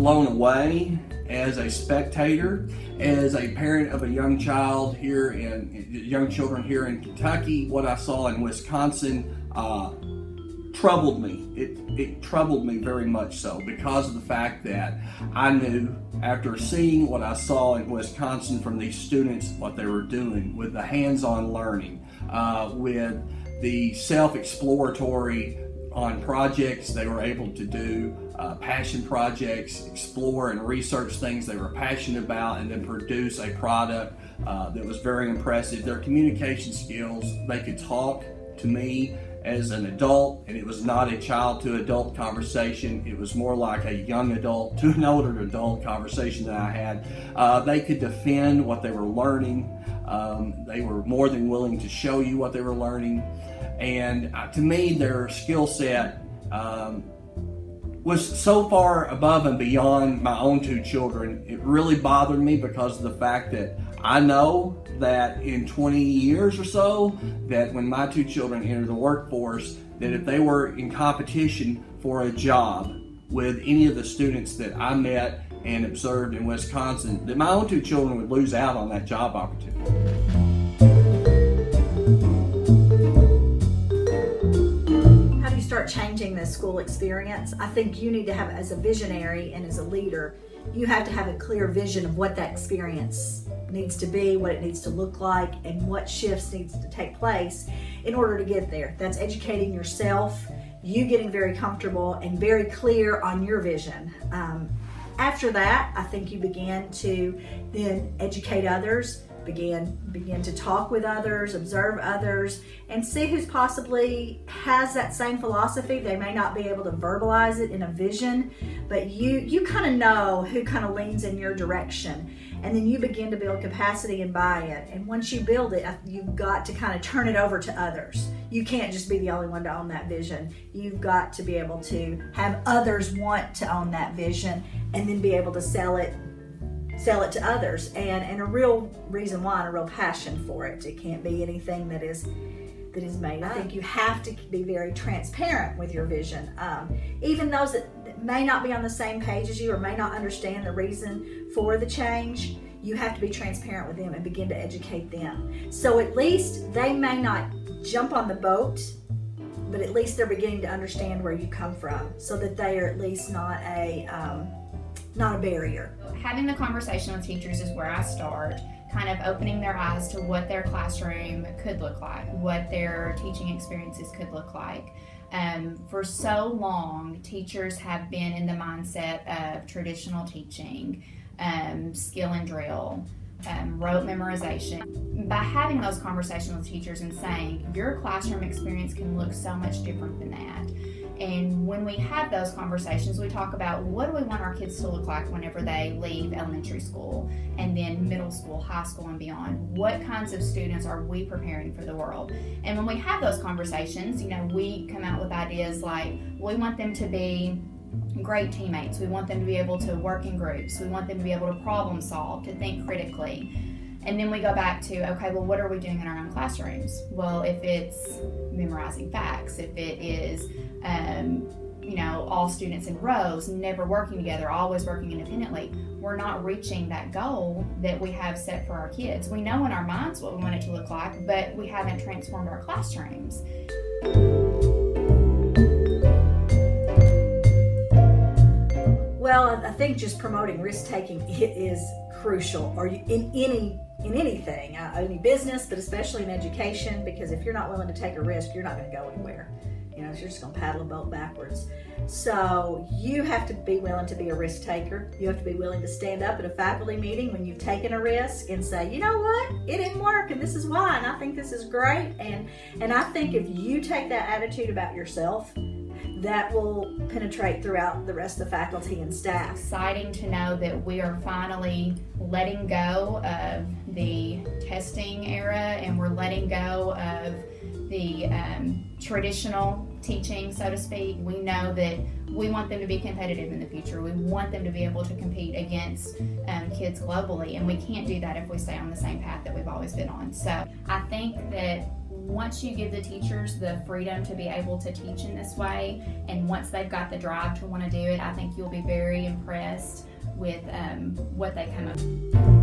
blown away as a spectator, as a parent of a young children here in Kentucky. What I saw in Wisconsin troubled me. It troubled me very much so, because of the fact that I knew, after seeing what I saw in Wisconsin from these students, what they were doing with the hands-on learning, with the self-exploratory on projects they were able to do, passion projects, explore and research things they were passionate about, and then produce a product that was very impressive. Their communication skills, they could talk to me as an adult, and it was not a child to adult conversation. It was more like a young adult to an older adult conversation that I had. They could defend what they were learning. They were more than willing to show you what they were learning. And to me, their skill set was so far above and beyond my own two children. It really bothered me, because of the fact that I know that in 20 years or so, that when my two children enter the workforce, that if they were in competition for a job with any of the students that I met and observed in Wisconsin, that my own two children would lose out on that job opportunity. How do you start changing the school experience? I think you need to have, as a visionary and as a leader, you have to have a clear vision of what that experience needs to be, what it needs to look like, and what shifts needs to take place in order to get there. That's educating yourself, you getting very comfortable and very clear on your vision. After that, I think you begin to then educate others, begin to talk with others, observe others, and see who's possibly has that same philosophy. They may not be able to verbalize it in a vision, but you kind of know who kind of leans in your direction. And then you begin to build capacity and buy-in. And once you build it, you've got to kind of turn it over to others. You can't just be the only one to own that vision. You've got to be able to have others want to own that vision, and then be able to sell it to others, and a real reason why, and a real passion for it. It can't be anything that is made. I think you have to be very transparent with your vision. Even those that may not be on the same page as you, or may not understand the reason for the change, you have to be transparent with them and begin to educate them. So at least they may not jump on the boat, but at least they're beginning to understand where you come from, so that they are at least not a barrier. Having the conversation with teachers is where I start, kind of opening their eyes to what their classroom could look like, what their teaching experiences could look like. For so long, teachers have been in the mindset of traditional teaching, skill and drill, rote memorization. By having those conversations with teachers and saying, your classroom experience can look so much different than that. And when we have those conversations, we talk about, what do we want our kids to look like whenever they leave elementary school, and then middle school, high school, and beyond? What kinds of students are we preparing for the world? And when we have those conversations, we come out with ideas like, we want them to be great teammates. We want them to be able to work in groups. We want them to be able to problem solve, to think critically. And then we go back to, okay, well, what are we doing in our own classrooms? Well, if it's memorizing facts, if it is, all students in rows, never working together, always working independently, we're not reaching that goal that we have set for our kids. We know in our minds what we want it to look like, but we haven't transformed our classrooms. Well, I think just promoting risk-taking is crucial, or in anything, any business, but especially in education, because if you're not willing to take a risk, you're not going to go anywhere. You're just going to paddle a boat backwards. So you have to be willing to be a risk taker. You have to be willing to stand up at a faculty meeting when you've taken a risk and say, you know what, it didn't work, and this is why, and I think this is great. And I think if you take that attitude about yourself, that will penetrate throughout the rest of the faculty and staff. Exciting to know that we are finally letting go of the testing era, and we're letting go of the traditional teaching, so to speak. We know that we want them to be competitive in the future. We want them to be able to compete against kids globally, and we can't do that if we stay on the same path that we've always been on. So I think that once you give the teachers the freedom to be able to teach in this way, and once they've got the drive to want to do it, I think you'll be very impressed with what they come up with.